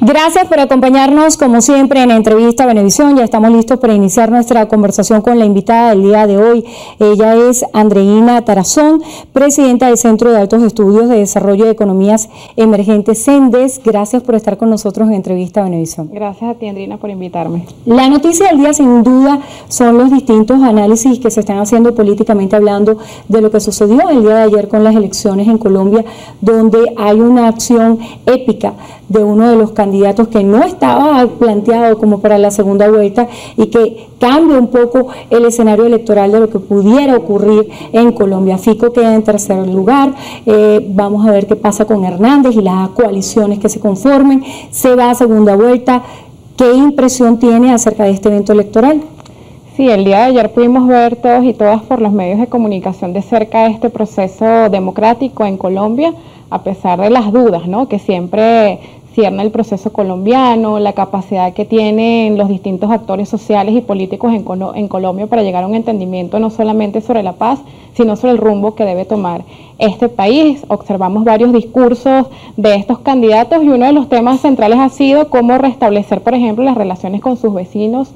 Gracias por acompañarnos como siempre en Entrevista Venevisión. Ya estamos listos para iniciar nuestra conversación con la invitada del día de hoy. Ella es Andreina Tarazón, presidenta del Centro de Altos Estudios de Desarrollo de Economías Emergentes, CENDES. Gracias por estar con nosotros en Entrevista Venevisión. Gracias a ti, Andreina, por invitarme. La noticia del día sin duda son los distintos análisis que se están haciendo políticamente hablando de lo que sucedió el día de ayer con las elecciones en Colombia, donde hay una acción épica de uno de los candidatos que no estaba planteado como para la segunda vuelta y que cambia un poco el escenario electoral de lo que pudiera ocurrir en Colombia. Fico queda en tercer lugar, vamos a ver qué pasa con Hernández y las coaliciones que se conformen, se va a segunda vuelta. ¿Qué impresión tiene acerca de este evento electoral? Sí, el día de ayer pudimos ver todos y todas por los medios de comunicación de cerca este proceso democrático en Colombia, a pesar de las dudas, ¿no?, que siempre cierne el proceso colombiano, la capacidad que tienen los distintos actores sociales y políticos en Colombia para llegar a un entendimiento no solamente sobre la paz, sino sobre el rumbo que debe tomar este país. Observamos varios discursos de estos candidatos y uno de los temas centrales ha sido cómo restablecer, por ejemplo, las relaciones con sus vecinos,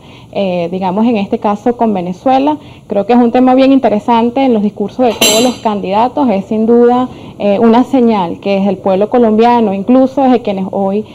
digamos en este caso con Venezuela. Creo que es un tema bien interesante en los discursos de todos los candidatos, es sin duda una señal que desde el pueblo colombiano, incluso desde quienes hoy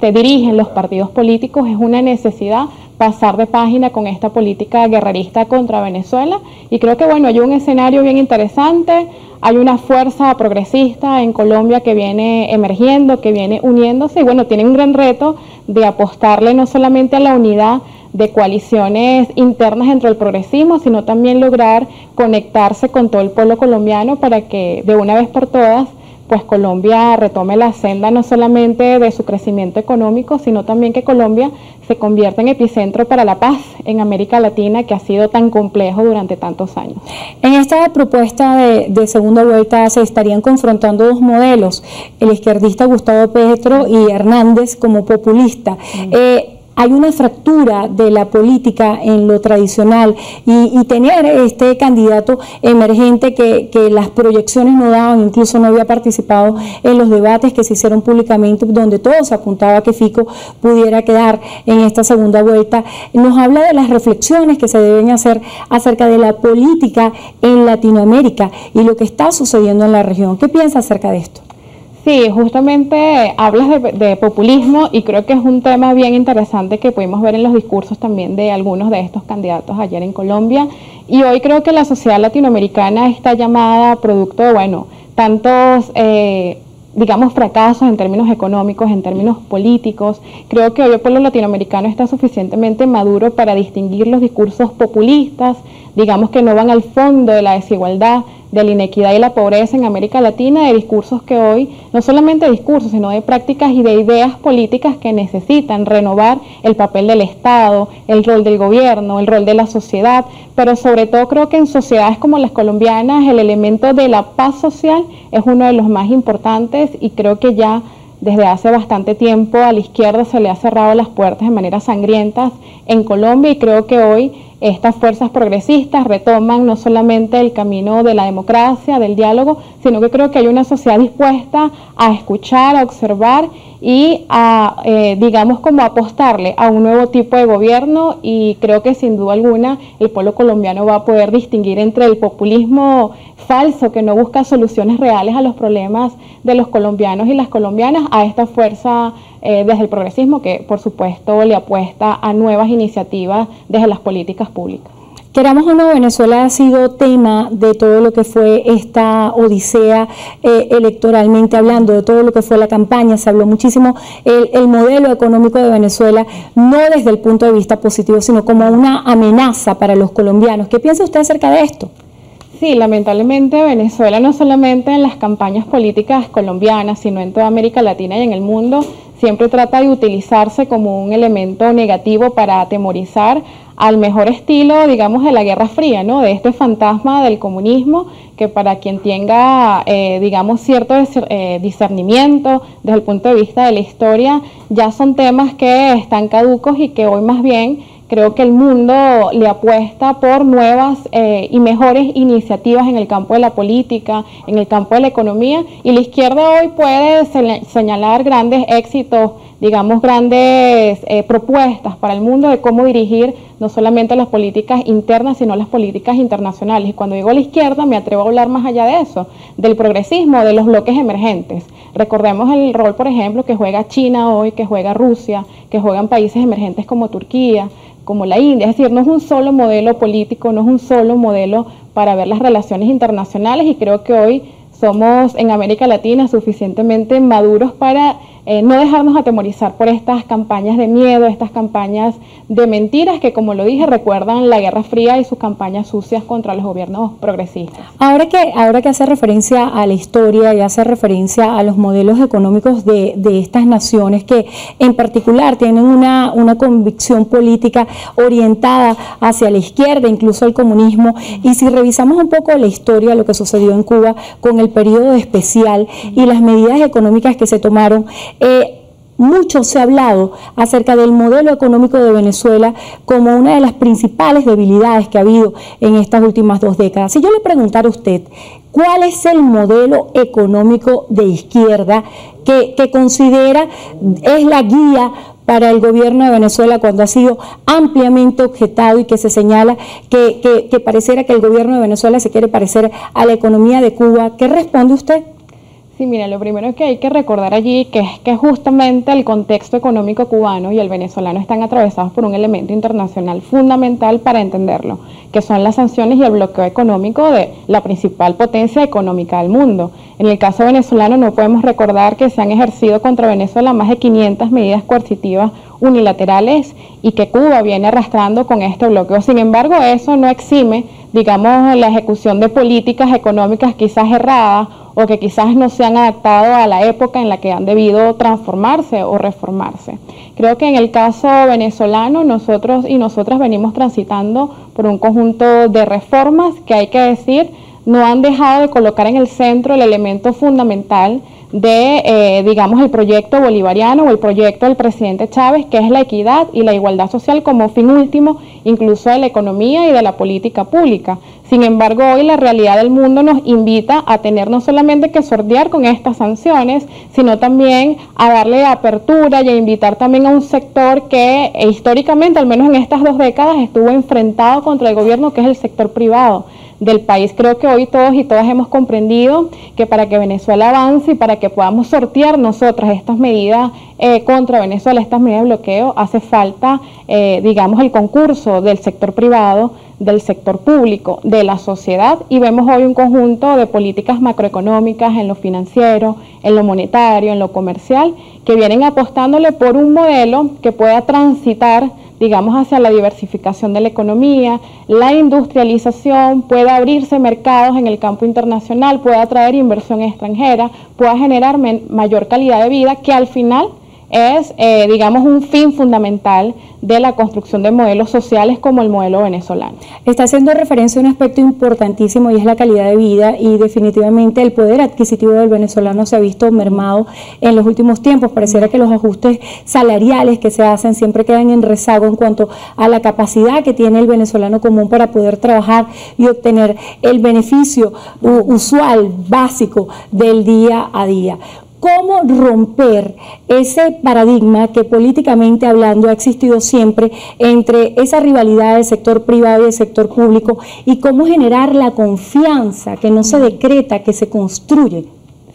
dirigen los partidos políticos, es una necesidad pasar de página con esta política guerrerista contra Venezuela, y creo que bueno, hay un escenario bien interesante, hay una fuerza progresista en Colombia que viene emergiendo, que viene uniéndose, y bueno, tiene un gran reto de apostarle no solamente a la unidad de coaliciones internas dentro del progresismo, sino también lograr conectarse con todo el pueblo colombiano para que de una vez por todas pues Colombia retome la senda no solamente de su crecimiento económico, sino también que Colombia se convierta en epicentro para la paz en América Latina, que ha sido tan complejo durante tantos años. En esta propuesta de segunda vuelta se estarían confrontando dos modelos, el izquierdista Gustavo Petro y Hernández como populista. Hay una fractura de la política en lo tradicional y tener este candidato emergente que las proyecciones no daban, incluso no había participado en los debates que se hicieron públicamente, donde todo se apuntaba a que Fico pudiera quedar en esta segunda vuelta, nos habla de las reflexiones que se deben hacer acerca de la política en Latinoamérica y lo que está sucediendo en la región. ¿Qué piensa acerca de esto? Sí, justamente hablas de populismo y creo que es un tema bien interesante que pudimos ver en los discursos también de algunos de estos candidatos ayer en Colombia, y hoy creo que la sociedad latinoamericana está llamada producto de, bueno, tantos digamos fracasos en términos económicos, en términos políticos. Creo que hoy el pueblo latinoamericano está suficientemente maduro para distinguir los discursos populistas, digamos que no van al fondo de la desigualdad, de la inequidad y la pobreza en América Latina, de discursos que hoy, no solamente discursos, sino de prácticas y de ideas políticas que necesitan renovar el papel del Estado, el rol del gobierno, el rol de la sociedad, pero sobre todo creo que en sociedades como las colombianas el elemento de la paz social es uno de los más importantes, y creo que ya desde hace bastante tiempo a la izquierda se le ha cerrado las puertas de manera sangrientas en Colombia, y creo que hoy estas fuerzas progresistas retoman no solamente el camino de la democracia, del diálogo, sino que creo que hay una sociedad dispuesta a escuchar, a observar y a, digamos, como apostarle a un nuevo tipo de gobierno, y creo que sin duda alguna el pueblo colombiano va a poder distinguir entre el populismo falso que no busca soluciones reales a los problemas de los colombianos y las colombianas, a esta fuerza desde el progresismo que por supuesto le apuesta a nuevas iniciativas desde las políticas públicas. Queramos o no, Venezuela ha sido tema de todo lo que fue esta odisea electoralmente hablando, de todo lo que fue la campaña. Se habló muchísimo el modelo económico de Venezuela, no desde el punto de vista positivo, sino como una amenaza para los colombianos. ¿Qué piensa usted acerca de esto? Sí, lamentablemente Venezuela no solamente en las campañas políticas colombianas, sino en toda América Latina y en el mundo, siempre trata de utilizarse como un elemento negativo para atemorizar al mejor estilo, digamos, de la Guerra Fría, ¿no?, de este fantasma del comunismo, que para quien tenga, digamos, cierto discernimiento desde el punto de vista de la historia, ya son temas que están caducos y que hoy más bien creo que el mundo le apuesta por nuevas y mejores iniciativas en el campo de la política, en el campo de la economía, y la izquierda hoy puede señalar grandes éxitos, digamos, grandes propuestas para el mundo de cómo dirigir no solamente las políticas internas, sino las políticas internacionales. Y cuando digo la izquierda, me atrevo a hablar más allá de eso, del progresismo, de los bloques emergentes. Recordemos el rol, por ejemplo, que juega China hoy, que juega Rusia, que juegan países emergentes como Turquía, como la India. Es decir, no es un solo modelo político, no es un solo modelo para ver las relaciones internacionales, y creo que hoy somos en América Latina suficientemente maduros para no dejarnos atemorizar por estas campañas de miedo, estas campañas de mentiras que, como lo dije, recuerdan la Guerra Fría y sus campañas sucias contra los gobiernos progresistas. Ahora que hace referencia a la historia y hace referencia a los modelos económicos de estas naciones que en particular tienen una convicción política orientada hacia la izquierda, incluso al comunismo, y si revisamos un poco la historia, lo que sucedió en Cuba con el periodo especial y las medidas económicas que se tomaron, mucho se ha hablado acerca del modelo económico de Venezuela como una de las principales debilidades que ha habido en estas últimas 2 décadas. Si yo le preguntara a usted, ¿cuál es el modelo económico de izquierda que considera es la guía para el gobierno de Venezuela cuando ha sido ampliamente objetado y que se señala que pareciera que el gobierno de Venezuela se quiere parecer a la economía de Cuba? ¿Qué responde usted? Sí, mira, lo primero que hay que recordar allí que es que justamente el contexto económico cubano y el venezolano están atravesados por un elemento internacional fundamental para entenderlo, que son las sanciones y el bloqueo económico de la principal potencia económica del mundo. En el caso venezolano no podemos recordar que se han ejercido contra Venezuela más de 500 medidas coercitivas unilaterales y que Cuba viene arrastrando con este bloqueo. Sin embargo, eso no exime, digamos, la ejecución de políticas económicas quizás erradas o que quizás no se han adaptado a la época en la que han debido transformarse o reformarse. Creo que en el caso venezolano nosotros y nosotras venimos transitando por un conjunto de reformas que, hay que decir, no han dejado de colocar en el centro el elemento fundamental de, digamos, el proyecto bolivariano o el proyecto del presidente Chávez, que es la equidad y la igualdad social como fin último, incluso de la economía y de la política pública. Sin embargo, hoy la realidad del mundo nos invita a tener no solamente que sortear con estas sanciones, sino también a darle apertura y a invitar también a un sector que históricamente, al menos en estas 2 décadas, estuvo enfrentado contra el gobierno, que es el sector privado del país. Creo que hoy todos y todas hemos comprendido que para que Venezuela avance y para que podamos sortear nosotras estas medidas contra Venezuela, estas medidas de bloqueo, hace falta, digamos, el concurso del sector privado, del sector público, de la sociedad, y vemos hoy un conjunto de políticas macroeconómicas en lo financiero, en lo monetario, en lo comercial, que vienen apostándole por un modelo que pueda transitar, digamos, hacia la diversificación de la economía, la industrialización, pueda abrirse mercados en el campo internacional, pueda atraer inversión extranjera, pueda generar mayor calidad de vida, que al final es, digamos, un fin fundamental de la construcción de modelos sociales como el modelo venezolano. Está haciendo referencia a un aspecto importantísimo y es la calidad de vida, y definitivamente el poder adquisitivo del venezolano se ha visto mermado en los últimos tiempos. Pareciera que los ajustes salariales que se hacen siempre quedan en rezago en cuanto a la capacidad que tiene el venezolano común para poder trabajar y obtener el beneficio usual, básico del día a día. ¿Cómo romper ese paradigma que políticamente hablando ha existido siempre entre esa rivalidad del sector privado y del sector público, y cómo generar la confianza que no se decreta, que se construye?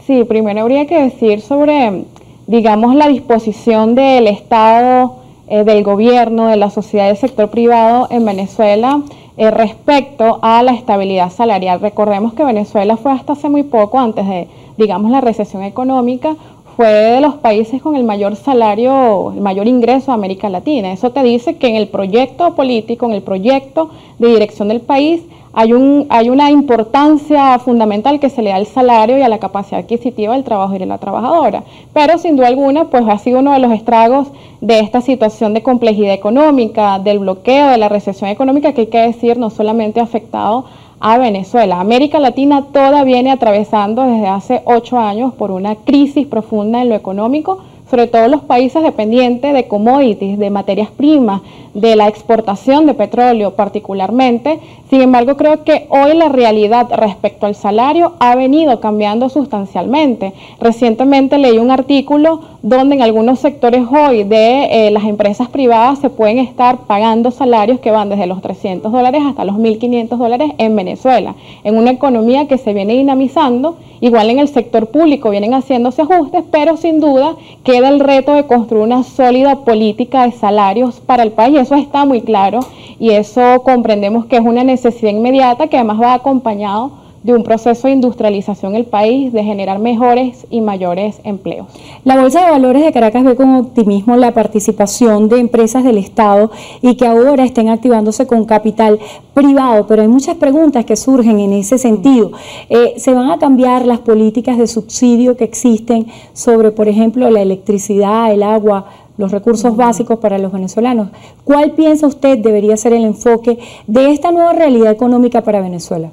Sí, primero habría que decir sobre, digamos, la disposición del Estado, del gobierno, de la sociedad y del sector privado en Venezuela respecto a la estabilidad salarial. Recordemos que Venezuela fue hasta hace muy poco, antes de, digamos, la recesión económica, fue de los países con el mayor salario, el mayor ingreso de América Latina. Eso te dice que en el proyecto político, en el proyecto de dirección del país, hay una importancia fundamental que se le da al salario y a la capacidad adquisitiva del trabajador y de la trabajadora. Pero sin duda alguna, pues ha sido uno de los estragos de esta situación de complejidad económica, del bloqueo, de la recesión económica, que hay que decir no solamente ha afectado a Venezuela. América Latina toda viene atravesando desde hace 8 años por una crisis profunda en lo económico, sobre todo los países dependientes de commodities, de materias primas, de la exportación de petróleo particularmente. Sin embargo, creo que hoy la realidad respecto al salario ha venido cambiando sustancialmente. Recientemente leí un artículo donde en algunos sectores hoy de las empresas privadas se pueden estar pagando salarios que van desde los $300 hasta los $1.500 en Venezuela, en una economía que se viene dinamizando. Igual en el sector público vienen haciéndose ajustes, pero sin duda queda el reto de construir una sólida política de salarios para el país. Eso está muy claro y eso comprendemos que es una necesidad inmediata que además va acompañado de un proceso de industrialización en el país, de generar mejores y mayores empleos. La Bolsa de Valores de Caracas ve con optimismo la participación de empresas del Estado y que ahora estén activándose con capital privado, pero hay muchas preguntas que surgen en ese sentido. ¿Se van a cambiar las políticas de subsidio que existen sobre, por ejemplo, la electricidad, el agua, los recursos básicos para los venezolanos? ¿Cuál piensa usted debería ser el enfoque de esta nueva realidad económica para Venezuela?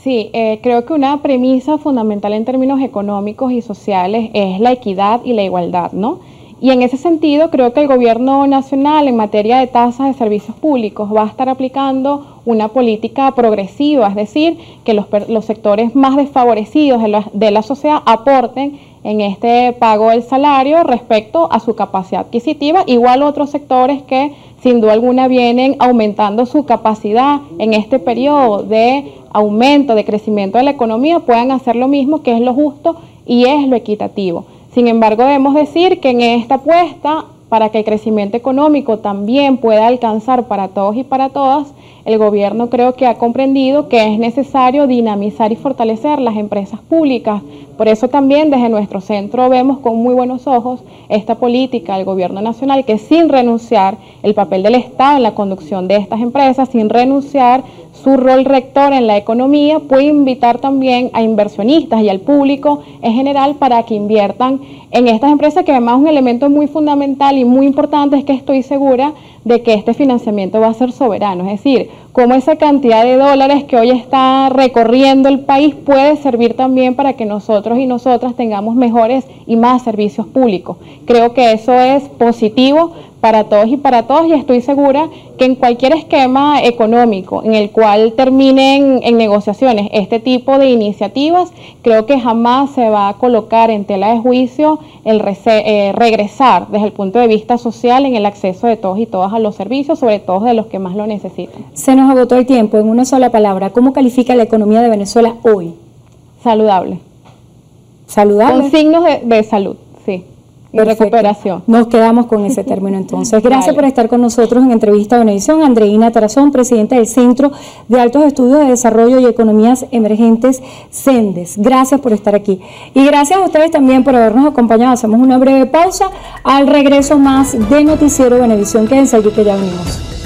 Sí, creo que una premisa fundamental en términos económicos y sociales es la equidad y la igualdad, ¿no? Y en ese sentido creo que el gobierno nacional en materia de tasas de servicios públicos va a estar aplicando una política progresiva, es decir, que los sectores más desfavorecidos de la sociedad aporten en este pago del salario respecto a su capacidad adquisitiva, igual otros sectores que sin duda alguna vienen aumentando su capacidad en este periodo de aumento, de crecimiento de la economía, puedan hacer lo mismo, que es lo justo y es lo equitativo. Sin embargo, debemos decir que en esta apuesta, para que el crecimiento económico también pueda alcanzar para todos y para todas, el gobierno creo que ha comprendido que es necesario dinamizar y fortalecer las empresas públicas. Por eso también desde nuestro centro vemos con muy buenos ojos esta política del gobierno nacional, que sin renunciar el papel del Estado en la conducción de estas empresas, sin renunciar su rol rector en la economía, puede invitar también a inversionistas y al público en general para que inviertan en estas empresas, que además un elemento muy fundamental y muy importante es que estoy segura de que este financiamiento va a ser soberano, es decir, cómo esa cantidad de dólares que hoy está recorriendo el país puede servir también para que nosotros y nosotras tengamos mejores y más servicios públicos. Creo que eso es positivo para todos y para todas, y estoy segura que en cualquier esquema económico en el cual terminen en negociaciones este tipo de iniciativas, creo que jamás se va a colocar en tela de juicio el regresar desde el punto de vista social en el acceso de todos y todas a los servicios, sobre todo de los que más lo necesitan. Se nos agotó el tiempo. En una sola palabra, ¿cómo califica la economía de Venezuela hoy? Saludable. ¿Saludable? Con signos de salud, sí. Y recuperación. Nos quedamos con ese término entonces. Gracias por estar con nosotros en Entrevista a Venevisión. Andreina Tarazón, presidenta del Centro de Altos Estudios de Desarrollo y Economías Emergentes, CENDES. Gracias por estar aquí. Y gracias a ustedes también por habernos acompañado. Hacemos una breve pausa. Al regreso más de Noticiero Venevisión. Quédense allí que ya venimos.